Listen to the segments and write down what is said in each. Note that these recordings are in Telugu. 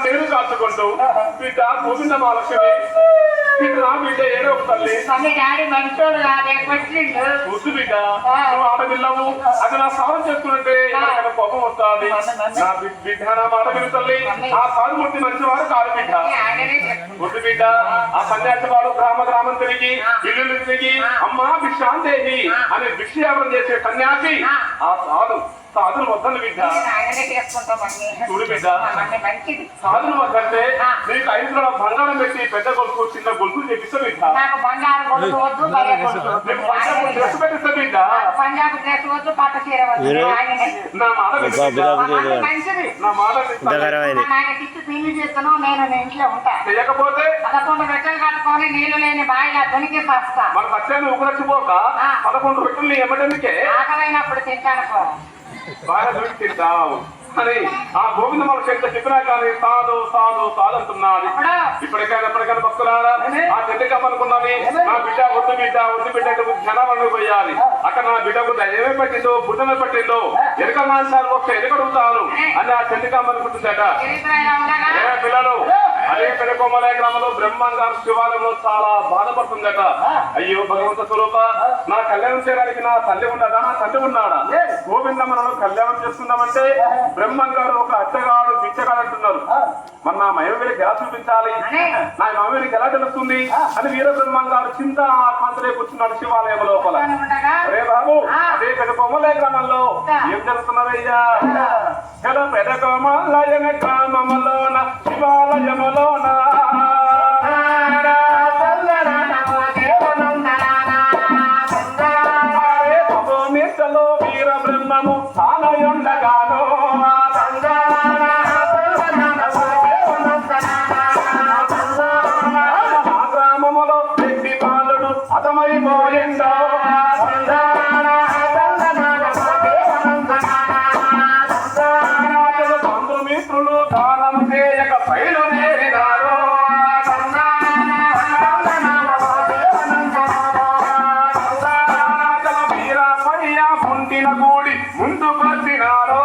నీరు కాచుకుంటూ బిడ్డ గోవింద మహాలక్ష్మి బిడ్డ నా బిడ్డ ఏదో ఒక తల్లి వద్దు బిడ్డ నువ్వు ఆడపిల్లవు అది నా స్నానం చేసుకుంటే కోపం వస్తుంది నా బిడ్డ నా మాట విను తల్లి ఆ సాధుమూర్తి మంచివాడు కాదు బిడ్డ వద్దు బిడ్డ ఆ సన్యాసి వాడు గ్రామం తిరిగి ఇల్లు తిరిగి అమ్మా భిక్షాందేహి అని భిక్షయాపన చేసే సన్యాసి ఆ సాధులు వద్దను బిడ్డ చూడు బిడ్డ సాధులు వద్దంటే నీకు 5 కిలోల బంగారం పెట్టి పెద్ద గొలుసు చిన్న గొలుసు చేపిస్తా బిడ్డ డ్రెస్ పెట్టిస్తా బిడ్డ నా మాట చేయకపోతే కట్టుకొని నీళ్లు లేని బాయిలా దొనికి వస్తా మన పచ్చాన్ని ఊరచ్చిపోక 11 రొట్టెలు ఎమ్మటందుకే ఆకలైనప్పుడు తింటాను బాగా దొరికి తింటావు అని ఆ గోవింద మన చెట్ల చెప్పినా కానీ సాధు సాధు సాధు అంటున్నది ఇప్పటికైనా భక్తులారా ఆ చెట్టుగా అనుకున్నది నా బిడ్డ వద్దు బిడ్డ జనమను పోయాలి అక్కడ నా బిడ్డకు ఏమేమి పట్టిందో బుద్ధమే పట్టిందో ఎరుక మాంసాలు వస్తే ఎరుకడుగుతాను అని ఆ చెట్టుగా అనుకుంటుందట పిల్లలు అదే పెదకొమ్మలే గ్రామంలో బ్రహ్మంగారు శివాలయంలో చాలా బాధపడుతుందట అయ్యో భగవంత స్వరూప నా కళ్యాణం చేయడానికి నా తల్లి ఉన్నదా నా తండ్రి ఉన్నాడా గోవిందమ్మను కళ్యాణం చేస్తున్నామంటే బ్రహ్మంగారు ఒక అచ్చగాడు బిచ్చగాడు అంటున్నారు మరి నా మయవేలికి ఎలా చూపించాలి నా మయవేలికి ఎలా తెలుస్తుంది అని వీర బ్రహ్మంగారు చింత కాంతలే కూర్చున్నాడు శివాలయం లోపల అరే బాబు అదే పెదకొమ్మలే గ్రామంలో ఏం జరుగుతున్నదయ్యా పెదకొమ్మలయ గ్రామంలోన శివాలయములోన వీర బ్రహ్మము స్థానయుండగాను గ్రామములో వ్యక్తి బాలుడు అతమైపోయిందో బంధుమిత్రులు దానం చేయక పైలు నేరినారు గుడి ముందుకు వచ్చినారో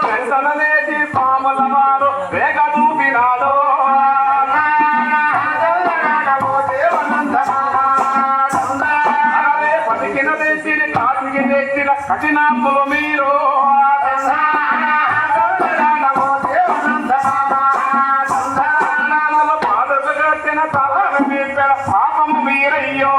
పెంచననేటి పాముల వారు వేగ చూపినాడో పతికిన తెచ్చిన కాటికి తెచ్చిన కఠినాత్ములు మీరు పాపము మీరయ్యో